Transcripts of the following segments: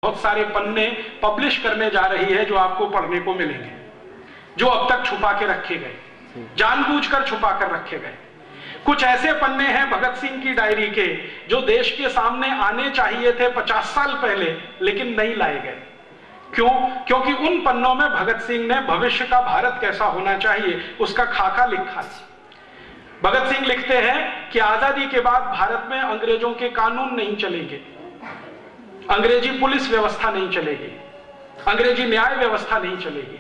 बहुत सारे पन्ने पब्लिश करने जा रही है जो आपको पढ़ने को मिलेंगे, जो अब तक छुपा के रखे गए, जानबूझकर छुपा कर रखे गए। कुछ ऐसे पन्ने हैं भगत सिंह की डायरी के जो देश के सामने आने चाहिए थे 50 साल पहले, लेकिन नहीं लाए गए। क्यों? क्योंकि उन पन्नों में भगत सिंह ने भविष्य का भारत कैसा होना चाहिए उसका खाका लिखा है। भगत सिंह लिखते हैं कि आजादी के बाद भारत में अंग्रेजों के कानून नहीं चलेंगे, अंग्रेजी पुलिस व्यवस्था नहीं चलेगी, अंग्रेजी न्याय व्यवस्था नहीं चलेगी।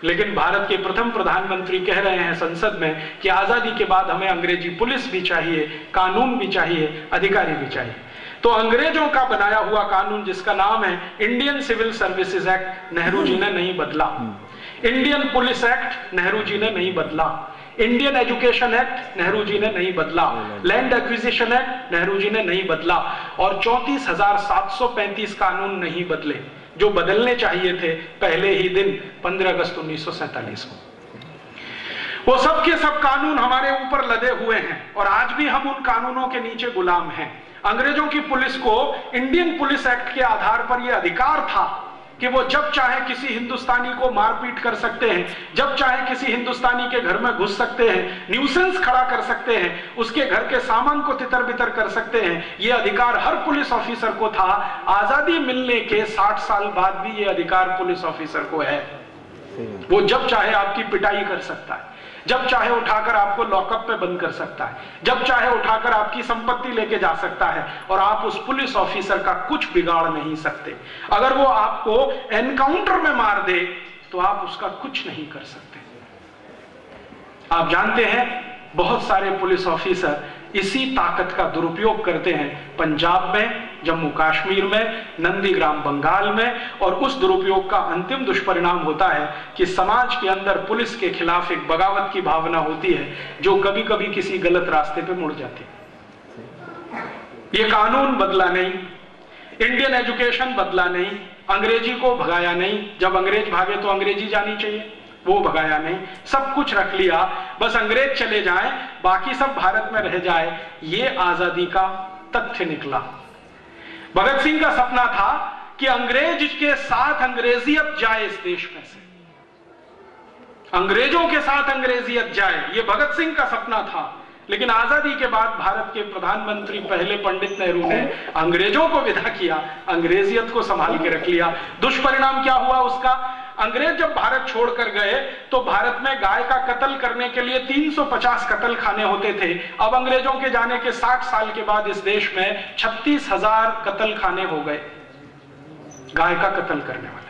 लेकिन भारत के प्रथम प्रधानमंत्री कह रहे हैं संसद में कि आजादी के बाद हमें अंग्रेजी पुलिस भी चाहिए, कानून भी चाहिए, अधिकारी भी चाहिए। तो अंग्रेजों का बनाया हुआ कानून जिसका नाम है Indian civil services act, Nehru ji ने नहीं बदला। Indian police act, Nehru ji ने नहीं बदला। Indian education act, Nehru ji ने नहीं बदला। Land acquisition act, Nehru ji ने नहीं बदला। और 34,735 कानून नहीं बदले जो बदलने चाहिए थे पहले ही दिन 15 अगस्त 1947 को। वो सब के सब कानून हमारे ऊपर लदे हुए हैं और आज भी हम उन कानूनों के नीचे गुलाम हैं। अंग्रेजों की पुलिस को इंडियन पुलिस एक्ट के आधार पर यह अधिकार था कि वो जब चाहे किसी हिंदुस्तानी को मारपीट कर सकते हैं, जब चाहे किसी हिंदुस्तानी के घर में घुस सकते हैं, न्यूसेंस खड़ा कर सकते हैं, उसके घर के सामान को तितर बितर कर सकते हैं। ये अधिकार हर पुलिस ऑफिसर को था। आजादी मिलने के 60 साल बाद भी ये अधिकार पुलिस ऑफिसर को है। वो जब चाहे आपकी पिटाई कर सकता है, जब चाहे उठाकर आपको लॉकअप पे बंद कर सकता है, जब चाहे उठाकर आपकी संपत्ति लेके जा सकता है और आप उस पुलिस ऑफिसर का कुछ बिगाड़ नहीं सकते। अगर वो आपको एनकाउंटर में मार दे तो आप उसका कुछ नहीं कर सकते। आप जानते हैं बहुत सारे पुलिस ऑफिसर इसी ताकत का दुरुपयोग करते हैं पंजाब में, जम्मू कश्मीर में, नंदीग्राम बंगाल में, और उस दुरुपयोग का अंतिम दुष्परिणाम होता है कि समाज के अंदर पुलिस के खिलाफ एक बगावत की भावना होती है जो कभी कभी किसी गलत रास्ते पे मुड़ जाती है। ये कानून बदला नहीं, इंडियन एजुकेशन बदला नहीं, अंग्रेजी को भगाया नहीं। जब अंग्रेज भागे तो अंग्रेजी जानी चाहिए, वो भगाया नहीं। सब कुछ रख लिया, बस अंग्रेज चले जाएं, बाकी सब भारत में रह जाए। ये आजादी का तथ्य निकला। भगत सिंह का सपना था कि अंग्रेज के साथ अंग्रेजियत जाए इस देश में से, अंग्रेजों के साथ अंग्रेजियत जाए, ये भगत सिंह का सपना था। लेकिन आजादी के बाद भारत के प्रधानमंत्री पहले पंडित नेहरू ने अंग्रेजों को विदा किया, अंग्रेजियत को संभाल के रख लिया। दुष्परिणाम क्या हुआ उसका? अंग्रेज जब भारत छोड़कर गए तो भारत में गाय का कत्ल करने के लिए 350 कत्ल खाने होते थे। अब अंग्रेजों के जाने के 60 साल के बाद इस देश में 36,000 कत्ल खाने हो गए गाय का कत्ल करने वाले।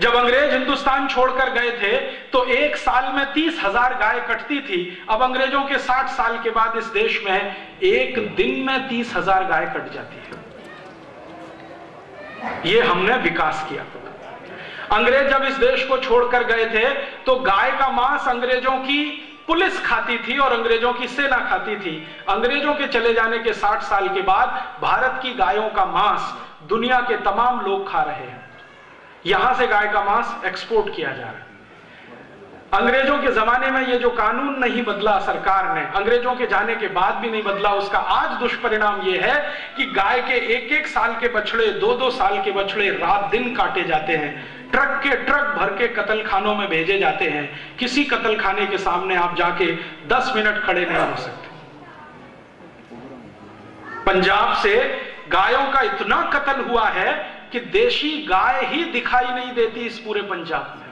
जब अंग्रेज हिंदुस्तान छोड़कर गए थे तो एक साल में 30,000 गाय कटती थी। अब अंग्रेजों के 60 साल के बाद इस देश में एक दिन में 30,000 गाय कट जाती है। ये हमने विकास किया। अंग्रेज जब इस देश को छोड़कर गए थे तो गाय का मांस अंग्रेजों की पुलिस खाती थी और अंग्रेजों की सेना खाती थी। अंग्रेजों के चले जाने के 60 साल के बाद भारत की गायों का मांस दुनिया के तमाम लोग खा रहे हैं। यहां से गाय का मांस एक्सपोर्ट किया जा रहा है। अंग्रेजों के जमाने में ये जो कानून नहीं बदला सरकार ने, अंग्रेजों के जाने के बाद भी नहीं बदला, उसका आज दुष्परिणाम ये है कि गाय के एक एक साल के बछड़े, 2-2 साल के बछड़े रात दिन काटे जाते हैं। ट्रक के ट्रक भर के कत्ल खानों में भेजे जाते हैं। किसी कत्ल खाने के सामने आप जाके 10 मिनट खड़े नहीं हो सकते। पंजाब से गायों का इतना कत्ल हुआ है कि देशी गाय ही दिखाई नहीं देती इस पूरे पंजाब में।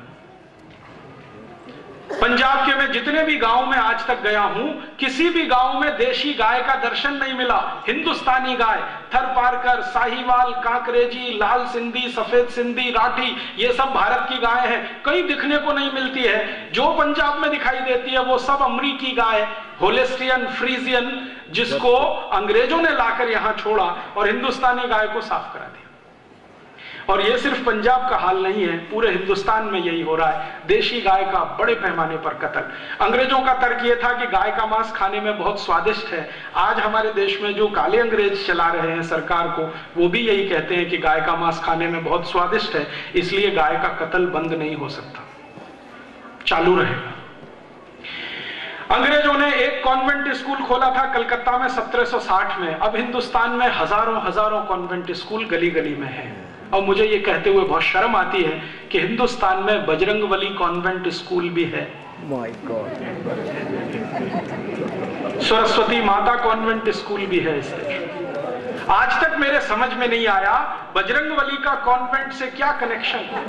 पंजाब के मैं जितने भी गांव में आज तक गया हूं, किसी भी गांव में देशी गाय का दर्शन नहीं मिला। हिंदुस्तानी गाय, थरपारकर, साहिवाल, कांकरेजी, लाल सिंधी, सफेद सिंधी, राठी, ये सब भारत की गाय हैं, कहीं दिखने को नहीं मिलती है। जो पंजाब में दिखाई देती है वो सब अमरीकी गाय, होलेस्टियन, फ्रीजियन, जिसको अंग्रेजों ने लाकर यहां छोड़ा और हिंदुस्तानी गाय को साफ करा दिया। और ये सिर्फ पंजाब का हाल नहीं है, पूरे हिंदुस्तान में यही हो रहा है। देशी गाय का बड़े पैमाने पर कत्ल। अंग्रेजों का तर्क ये था कि गाय का मांस खाने में बहुत स्वादिष्ट है। आज हमारे देश में जो काले अंग्रेज चला रहे हैं सरकार को, वो भी यही कहते हैं कि गाय का मांस खाने में बहुत स्वादिष्ट है, इसलिए गाय का कत्ल बंद नहीं हो सकता, चालू रहेगा। अंग्रेजों ने एक कॉन्वेंट स्कूल खोला था कलकत्ता में 1760 में। अब हिंदुस्तान में हजारों हजारों कॉन्वेंट स्कूल गली गली में हैं। और मुझे ये कहते हुए बहुत शर्म आती है कि हिंदुस्तान में बजरंगबली कॉन्वेंट स्कूल भी है। My God. सरस्वती माता कॉन्वेंट स्कूल भी है इस देश। आज तक मेरे समझ में नहीं आया बजरंगबली का कॉन्वेंट से क्या कनेक्शन है।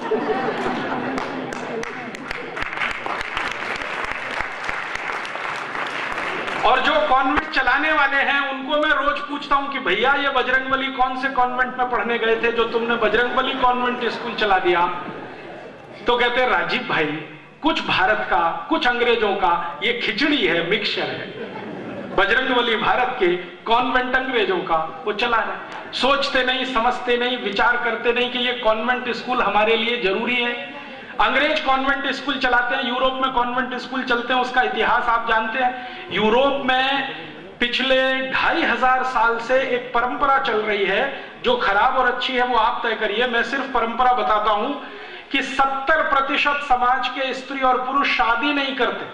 और जो कॉन्वेंट चलाने वाले हैं उनको मैं रोज पूछता हूं कि भैया ये बजरंगबली कौन से कॉन्वेंट में पढ़ने गए थे जो तुमने बजरंगबली कॉन्वेंट स्कूल चला दिया। तो कहते हैं राजीव भाई, कुछ भारत का कुछ अंग्रेजों का ये खिचड़ी है, मिक्सचर है। बजरंगबली भारत के, कॉन्वेंट अंग्रेजों का, वो चला रहे। सोचते नहीं, समझते नहीं, विचार करते नहीं कि ये कॉन्वेंट स्कूल हमारे लिए जरूरी है। अंग्रेज कॉन्वेंट स्कूल चलाते हैं, यूरोप में कॉन्वेंट स्कूल चलते हैं, उसका इतिहास आप जानते हैं। यूरोप में पिछले 2500 साल से एक परंपरा चल रही है, जो खराब और अच्छी है वो आप तय करिए, मैं सिर्फ परंपरा बताता हूं कि 70% समाज के स्त्री और पुरुष शादी नहीं करते।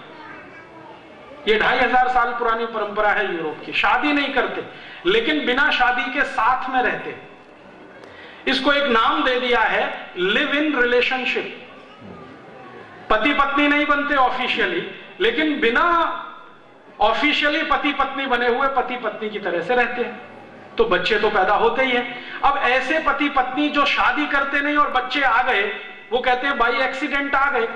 ये 2500 साल पुरानी परंपरा है यूरोप की। शादी नहीं करते, लेकिन बिना शादी के साथ में रहते। इसको एक नाम दे दिया है लिव इन रिलेशनशिप। पति पत्नी नहीं बनते ऑफिशियली, लेकिन बिना ऑफिशियली पति पत्नी बने हुए पति पत्नी की तरह से रहते हैं। तो बच्चे तो पैदा होते ही हैं। अब ऐसे पति पत्नी जो शादी करते नहीं और बच्चे आ गए, वो कहते हैं भाई एक्सीडेंट आ गए,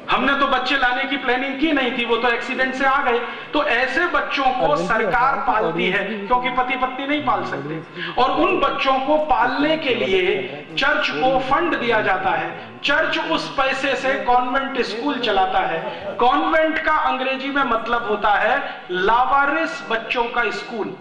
हमने तो बच्चे लाने की प्लानिंग की नहीं थी, वो तो एक्सीडेंट से आ गए। तो ऐसे बच्चों को सरकार पालती है, क्योंकि पति पत्नी नहीं पाल सकते। और उन बच्चों को पालने के लिए चर्च को फंड दिया जाता है। चर्च उस पैसे से कॉन्वेंट स्कूल चलाता है। कॉन्वेंट का अंग्रेजी में मतलब होता है लावारिस बच्चों का स्कूल।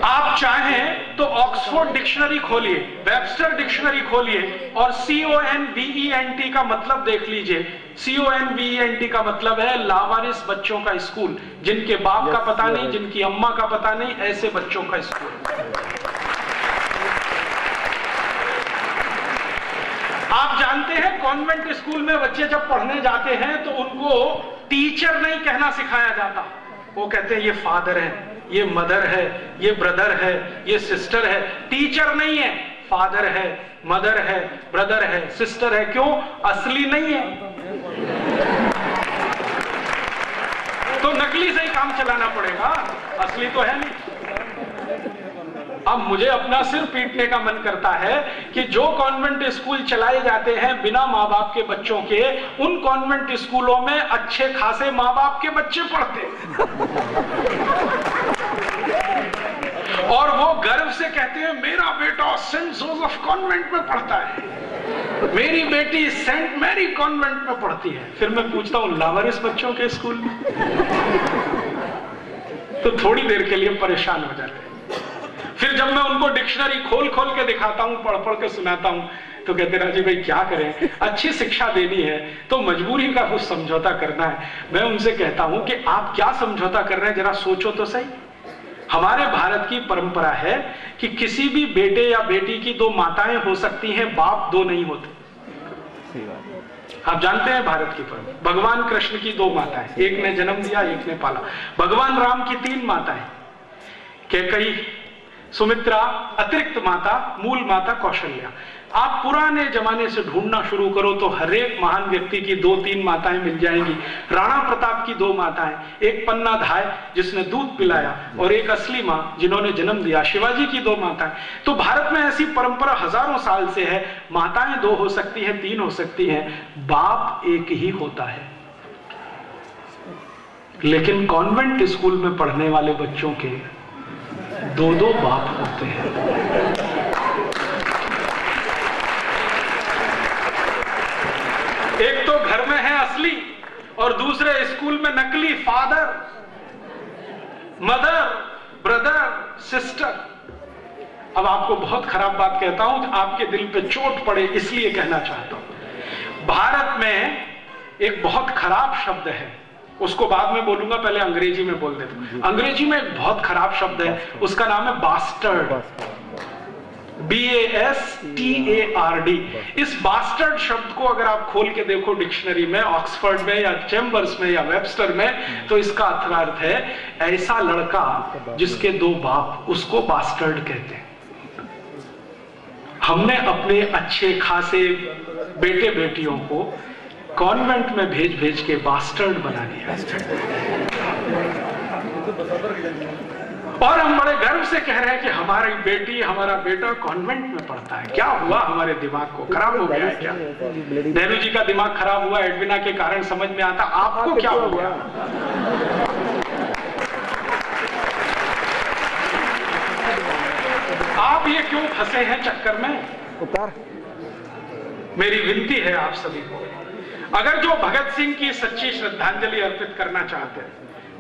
आप चाहें तो ऑक्सफोर्ड डिक्शनरी खोलिए, वेबस्टर डिक्शनरी खोलिए और CONVENT का मतलब देख लीजिए। CONVENT का मतलब है लावारिस बच्चों का स्कूल, जिनके बाप का पता नहीं, जिनकी अम्मा का पता नहीं, ऐसे बच्चों का स्कूल। आप जानते हैं कॉन्वेंट स्कूल में बच्चे जब पढ़ने जाते हैं तो उनको टीचर नहीं कहना सिखाया जाता। वो कहते हैं ये फादर है, ये मदर है, ये ब्रदर है, ये सिस्टर है। टीचर नहीं है, फादर है, मदर है, ब्रदर है, सिस्टर है। क्यों? असली नहीं है, तो नकली से ही काम चलाना पड़ेगा, असली तो है नहीं। अब मुझे अपना सिर पीटने का मन करता है कि जो कॉन्वेंट स्कूल चलाए जाते हैं बिना माँ बाप के बच्चों के, उन कॉन्वेंट स्कूलों में अच्छे खासे माँ बाप के बच्चे पढ़ते और वो गर्व से कहते हैं मेरा बेटा सेंट जोसेफ कॉन्वेंट में पढ़ता है, मेरी बेटी सेंट मैरी कॉन्वेंट में पढ़ती है। फिर मैं पूछता हूं लावारिस बच्चों के स्कूल में? तो थोड़ी देर के लिए परेशान हो जाते हैं। फिर जब मैं उनको डिक्शनरी खोल खोल के दिखाता हूं, पढ़ पढ़ के सुनाता हूं, तो कहते राजीव भाई क्या करें, अच्छी शिक्षा देनी है तो मजबूरी का कुछ समझौता करना है। मैं उनसे कहता हूं कि आप क्या समझौता कर रहे हैं, जरा सोचो तो सही। हमारे भारत की परंपरा है कि किसी भी बेटे या बेटी की 2 माताएं हो सकती हैं, बाप 2 नहीं होते। आप जानते हैं भारत की परंपरा, भगवान कृष्ण की 2 माताएं, एक ने जन्म दिया, एक ने पाला। भगवान राम की 3 माताएं, कैकेयी, सुमित्रा, अतिरिक्त माता, मूल माता कौशल्या। आप पुराने जमाने से ढूंढना शुरू करो तो हर एक महान व्यक्ति की 2-3 माताएं मिल जाएंगी। राणा प्रताप की 2 माताएं, एक पन्ना धाय जिसने दूध पिलाया और एक असली मां जिन्होंने जन्म दिया। शिवाजी की 2 माताएं। तो भारत में ऐसी परंपरा हजारों साल से है, माताएं 2 हो सकती हैं, 3 हो सकती हैं, बाप एक ही होता है। लेकिन कॉन्वेंट स्कूल में पढ़ने वाले बच्चों के 2-2 बाप होते हैं। एक तो घर में है असली और दूसरे स्कूल में नकली, फादर, मदर, ब्रदर, सिस्टर। अब आपको बहुत खराब बात कहता हूं, आपके दिल पे चोट पड़े इसलिए कहना चाहता हूं। भारत में एक बहुत खराब शब्द है, उसको बाद में बोलूंगा, पहले अंग्रेजी में बोल देता हूं। अंग्रेजी में एक बहुत खराब शब्द है, उसका नाम है बास्टर्ड। BASTARD। इस बास्टर्ड शब्द को अगर आप खोल के देखो डिक्शनरी में, ऑक्सफोर्ड में या चैम्बर्स में या वेबस्टर में, तो इसका अर्थ है ऐसा लड़का जिसके 2 बाप, उसको बास्टर्ड कहते हैं। हमने अपने अच्छे खासे बेटे बेटियों को कॉन्वेंट में भेज भेज के बास्टर्ड बना दिया, और हम बड़े गर्व से कह रहे हैं कि हमारी बेटी, हमारा बेटा कॉन्वेंट में पढ़ता है। क्या हुआ? हमारे दिमाग को खराब हो गया है क्या? नेहरू जी का दिमाग खराब हुआ एडविना के कारण, समझ में आता। आपको क्या हो गया? आप ये क्यों फंसे हैं चक्कर में? मेरी विनती है आप सभी को, अगर जो भगत सिंह की सच्ची श्रद्धांजलि अर्पित करना चाहते हैं,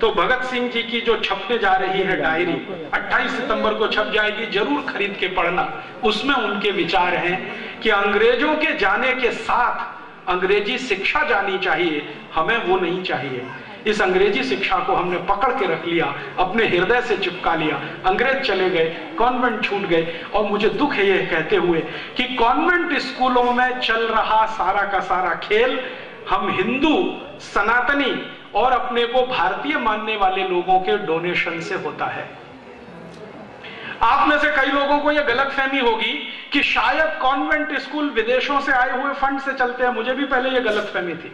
तो भगत सिंह जी की जो छपने जा रही है डायरी, 28 सितंबर को छप जाएगी, जरूर खरीद के पढ़ना। उसमें उनके विचार हैं कि अंग्रेजों के जाने के साथ अंग्रेजी शिक्षा जानी चाहिए, हमें वो नहीं चाहिए। इस अंग्रेजी शिक्षा को हमने पकड़ के रख लिया, अपने हृदय से चिपका लिया। अंग्रेज चले गए, कॉन्वेंट छूट गए, और मुझे दुख है ये कहते हुए कि कॉन्वेंट स्कूलों में चल रहा सारा का सारा खेल हम हिंदू, सनातनी और अपने को भारतीय मानने वाले लोगों के डोनेशन से होता है। आप में से कई लोगों को यह गलतफहमी होगी कि शायद कॉन्वेंट स्कूल विदेशों से आए हुए फंड से चलते हैं। मुझे भी पहले यह गलतफहमी थी।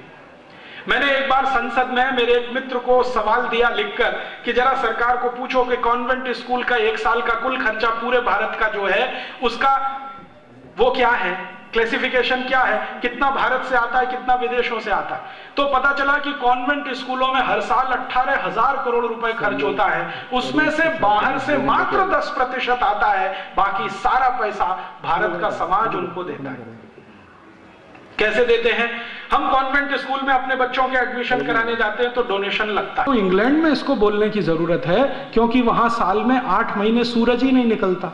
मैंने एक बार संसद में मेरे एक मित्र को सवाल दिया लिखकर कि जरा सरकार को पूछो कि कॉन्वेंट स्कूल का 1 साल का कुल खर्चा पूरे भारत का जो है उसका वो क्या है, क्लासिफिकेशन क्या है, कितना भारत से आता है, कितना विदेशों से आता है। तो पता चला कि कॉन्वेंट स्कूलों में हर साल 18,000 करोड़ रुपए खर्च होता है, उसमें से बाहर से मात्र 10% आता है, बाकी सारा पैसा भारत का समाज उनको देता है। कैसे देते हैं? हम कॉन्वेंट स्कूल में अपने बच्चों के एडमिशन कराने जाते हैं तो डोनेशन लगता है। तो इंग्लैंड में इसको बोलने की जरूरत है, क्योंकि वहां साल में 8 महीने सूरज ही नहीं निकलता।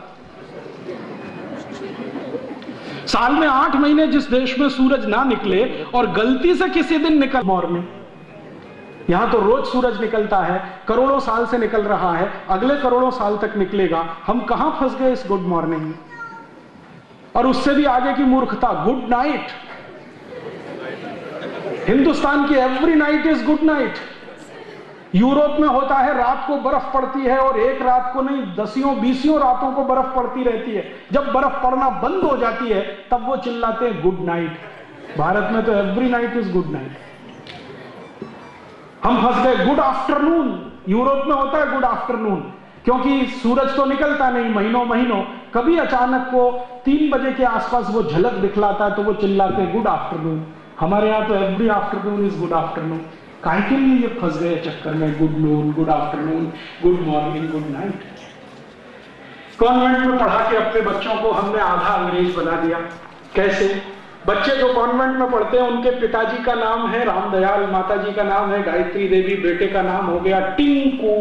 साल में 8 महीने जिस देश में सूरज ना निकले और गलती से किसी दिन निकल मॉर्निंग, यहां तो रोज सूरज निकलता है, करोड़ों साल से निकल रहा है, अगले करोड़ों साल तक निकलेगा। हम कहां फंस गए इस गुड मॉर्निंग में? और उससे भी आगे की मूर्खता, गुड नाइट। हिंदुस्तान की every night is good night. Europe में होता है रात को बर्फ पड़ती है, और एक रात को नहीं 10-20 रातों को बर्फ पड़ती रहती है। जब बर्फ पड़ना बंद हो जाती है तब वो चिल्लाते हैं गुड नाइट। भारत में तो every night is good night. हम फंस गए गुड आफ्टरनून। यूरोप में होता है गुड आफ्टरनून, क्योंकि सूरज तो निकलता नहीं महीनों महीनों, कभी अचानक को 3 बजे के आसपास वो झलक दिखलाता है तो वो चिल्लाते हैं गुड आफ्टरनून। हमारे यहां तो every afternoon is good afternoon. काहे के लिए ये फंस गए चक्कर में good noon, good afternoon, good morning, good night. Convent में पढ़ा के अपने बच्चों को हमने आधा अंग्रेज बना दिया। कैसे? बच्चे जो कॉन्वेंट में पढ़ते हैं उनके पिताजी का नाम है रामदयाल, माताजी का नाम है गायत्री देवी, बेटे का नाम हो गया टिंकू।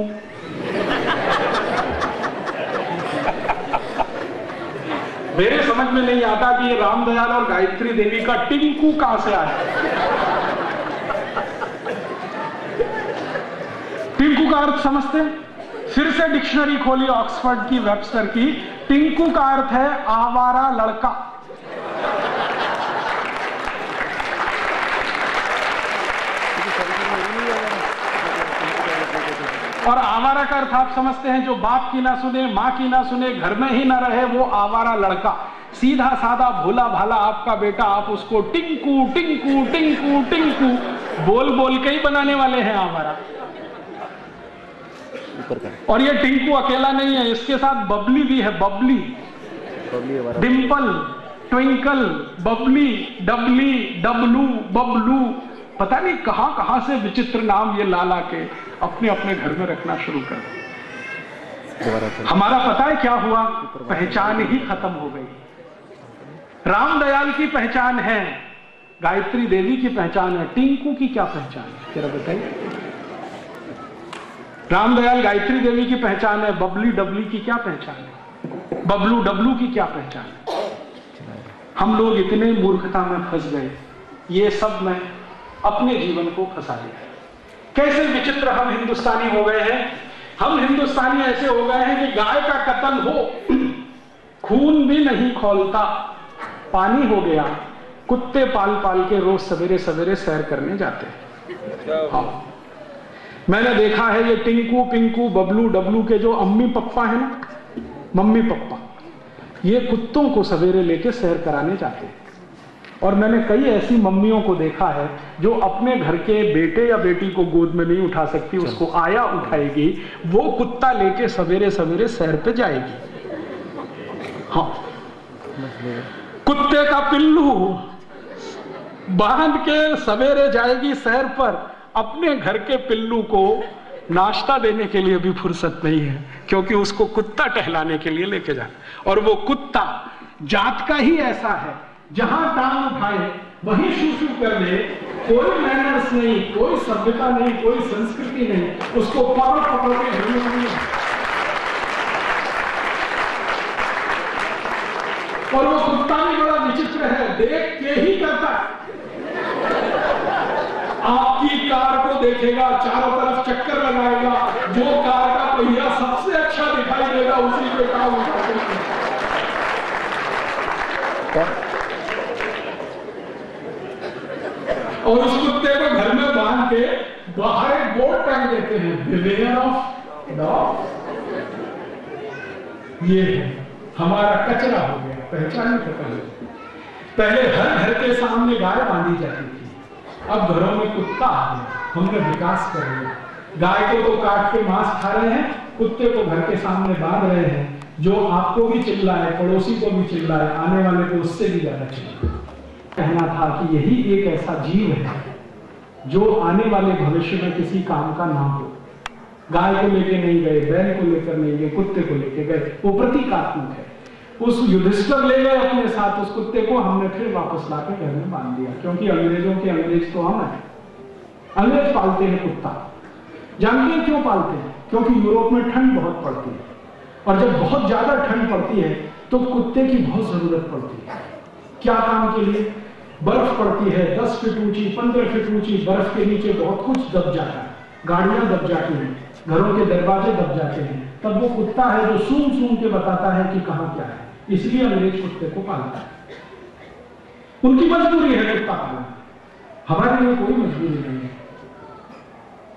मेरे समझ में नहीं आता कि ये रामदयाल और गायत्री देवी का टिंकू कहां से आया। टिंकू का अर्थ समझते हैं? फिर से डिक्शनरी खोली ऑक्सफोर्ड की, वेबस्टर की। टिंकू का अर्थ है आवारा लड़का। और आवारा का अर्थ आप समझते हैं, जो बाप की ना सुने, मां की ना सुने, घर में ही ना रहे, वो आवारा लड़का। सीधा साधा भोला भाला आपका बेटा, आप उसको टिंकू टिंकू टिंकू टिंकू बोल बोल के ही बनाने वाले हैं आवारा। और ये टिंकू अकेला नहीं है, इसके साथ बबली भी है। बबली, डिंपल, ट्विंकल, बबली, डबली, डबलू, बबलू, पता नहीं कहां कहां से विचित्र नाम ये लाला के अपने अपने घर में रखना शुरू कर। हमारा पता है क्या हुआ? पहचान ही खत्म हो गई। रामदयाल की पहचान है, गायत्री देवी की पहचान है, टिंकू की क्या पहचान है जरा बताइए। रामदयाल गायत्री देवी की पहचान है, बबली डबली की क्या पहचान है, बबलू डबलू की क्या पहचान है। हम लोग इतने मूर्खता में फंस गए, ये सब में अपने जीवन को फंसा दिया। कैसे विचित्र हम हिंदुस्तानी हो गए हैं। हम हिंदुस्तानी ऐसे हो गए हैं कि गाय का कत्ल हो खून भी नहीं खौलता, पानी हो गया। कुत्ते पाल पाल के रोज सवेरे सवेरे सैर करने जाते हैं। हाँ, मैंने देखा है ये टिंकू पिंकू बबलू डबलू के जो अम्मी पप्पा है ना, मम्मी पप्पा, ये कुत्तों को सवेरे लेके सैर कराने जाते हैं। और मैंने कई ऐसी मम्मियों को देखा है जो अपने घर के बेटे या बेटी को गोद में नहीं उठा सकती, उसको आया उठाएगी, वो कुत्ता लेके सवेरे सवेरे सैर पे जाएगी। हाँ, कुत्ते का पिल्लू बांध के सवेरे जाएगी सैर पर। अपने घर के पिल्लू को नाश्ता देने के लिए भी फुर्सत नहीं है, क्योंकि उसको कुत्ता टहलाने के लिए लेके जा। और वो कुत्ता जात का ही ऐसा है, जहां टांग उठाए वहीं शू कर दे। कोई मैनर्स नहीं, कोई सभ्यता नहीं, कोई संस्कृति नहीं, उसको पकड़ पकड़ के। और वो कुत्ता भी बड़ा विचित्र है, देख के ही करता है। आपकी कार को देखेगा, चारों तरफ चक्कर लगाएगा, जो कार का पहिया सबसे अच्छा दिखाई देगा उसी पे काम उठाएगा। और उस कुत्ते को घर में बांध के बाहर एक बोर्ड टांग देते हैं, बिवेयर ऑफ डॉग। ये हमारा कचरा हो गया, पहचान खत्म हो गई। पहले हर घर के सामने गाय बांधी जाती थी, अब घरों में कुत्ता आ गया। हमने विकास कर लिया, गाय को तो काट के मांस खा रहे हैं, कुत्ते को घर के सामने बांध रहे हैं, जो आपको भी चिल्लाए, पड़ोसी को भी चिल्लाए, आने वाले को उससे भी ज्यादा चिल्लाए। कहना था कि यही एक ऐसा जीव है जो आने वाले भविष्य में किसी काम का ना हो। गाय को लेके नहीं गए, बैल को लेकर नहीं गए, कुत्ते को लेके गए, वो प्रतीकात्मक है। उस युधिष्ठिर ले गए अपने साथ उस कुत्ते को, हमने फिर वापस लाकर घर में बांध दिया, क्योंकि अंग्रेजों के अंग्रेज तो हम हैं। अंग्रेज पालते हैं कुत्ता, जानते हैं क्यों पालते हैं? क्योंकि यूरोप में ठंड बहुत पड़ती है, और जब बहुत ज्यादा ठंड पड़ती है तो कुत्ते की बहुत जरूरत पड़ती है। क्या काम के लिए? बर्फ पड़ती है 10 फीट ऊंची, 15 फीट ऊंची, बर्फ के नीचे बहुत कुछ दब जाता है, गाड़ियां दब जाती हैं, घरों के दरवाजे दब जाते हैं। तब वो कुत्ता है जो सूंघ सूंघ के बताता है कि कहां क्या है, इसलिए अंग्रेज कुत्ते को पालता है। उनकी मजबूरी है कुत्ता पालना, हमारे लिए कोई मजबूरी नहीं है।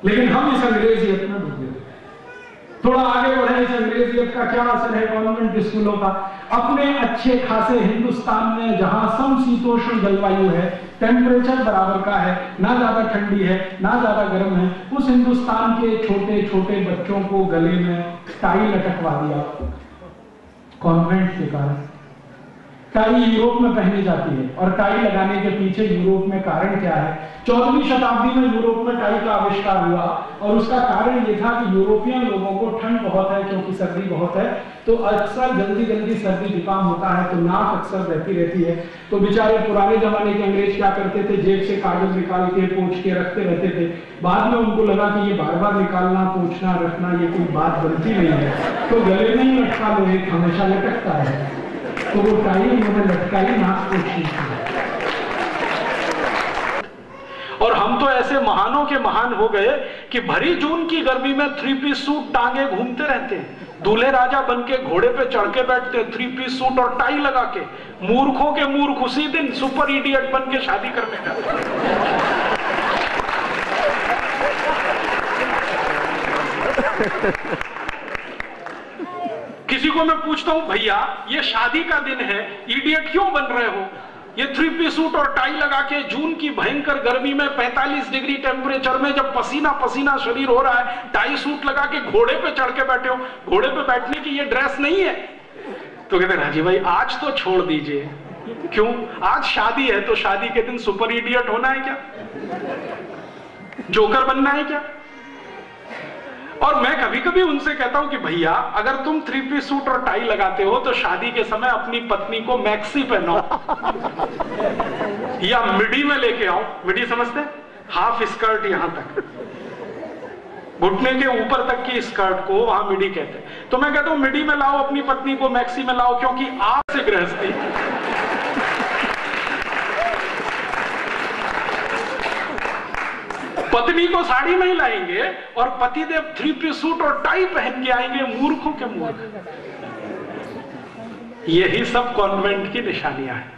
लेकिन हम इस अंग्रेजियत में डूबे। थोड़ा आगे बढ़े, इस अंग्रेजियत का क्या असर है गवर्नमेंट स्कूलों का? अपने अच्छे खासे हिंदुस्तान में जहां समशीतोष्ण जलवायु है, टेम्परेचर बराबर का है, ना ज्यादा ठंडी है ना ज्यादा गर्म है, उस हिंदुस्तान के छोटे छोटे बच्चों को गले में टाई लटकवा दिया कॉन्वेंट के कारण। टाई यूरोप में पहनी जाती है, और टाई लगाने के पीछे यूरोप में कारण क्या है? 14वीं शताब्दी में यूरोप में टाई का आविष्कार हुआ, और उसका कारण यह था कि यूरोपियन लोगों को ठंड बहुत है, क्योंकि सर्दी बहुत है, तो अक्सर जल्दी जल्दी सर्दी जुकाम होता है, तो नाक अक्सर बहती रहती है। तो बेचारे पुराने जमाने के अंग्रेज क्या करते थे? जेब से कागज निकाल के पोंछ के रखते रहते थे। बाद में उनको लगा कि ये बार बार निकालना, पोंछना, रखना ये कोई बात बनती नहीं है, तो गले में ही लटका लो, एक हमेशा लटकता है, तो वो टाई उन्होंने लटकाई, नाक पोंछी। और हम तो ऐसे महानों के महान हो गए कि भरी जून की गर्मी में 3 पीस सूट टांगे घूमते रहते हैं, दूल्हे राजा बन के घोड़े पे चढ़ के बैठते, 3 पीस सूट और टाई लगा के। मूर्खों के मूर्ख उसी दिन सुपर इडियट बन के शादी करने जाते। किसी को मैं पूछता हूं, भैया ये शादी का दिन है, इडियट क्यों बन रहे हो? ये 3 पीस सूट और टाई लगा के जून की भयंकर गर्मी में 45 डिग्री टेम्परेचर में जब पसीना पसीना शरीर हो रहा है, टाई सूट लगा के घोड़े पे चढ़ के बैठे हो, घोड़े पे बैठने की ये ड्रेस नहीं है। तो कहते हैं राजी भाई आज तो छोड़ दीजिए। क्यों? आज शादी है, तो शादी के दिन सुपर इडियट होना है क्या? जोकर बनना है क्या? और मैं कभी कभी उनसे कहता हूं कि भैया अगर तुम 3 पीस सूट और टाई लगाते हो तो शादी के समय अपनी पत्नी को मैक्सी पहनाओ या मिडी में लेके आओ। मिडी समझते? हाफ स्कर्ट यहां तक, घुटने के ऊपर तक की स्कर्ट को वहां मिडी कहते हैं। तो मैं कहता हूं मिडी में लाओ अपनी पत्नी को, मैक्सी में लाओ, क्योंकि आप से गृहस्थी। पत्नी को साड़ी में ही लाएंगे और पतिदेव 3 पीस सूट और टाई पहन के आएंगे। मूर्खों के मूर्ख। यही सब कॉन्वेंट की निशानियां हैं।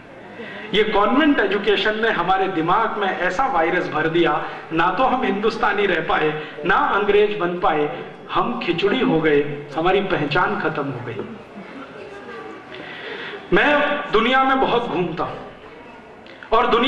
ये कॉन्वेंट एजुकेशन ने हमारे दिमाग में ऐसा वायरस भर दिया, ना तो हम हिंदुस्तानी रह पाए, ना अंग्रेज बन पाए, हम खिचड़ी हो गए, हमारी पहचान खत्म हो गई। मैं दुनिया में बहुत घूमता हूं और दुनिया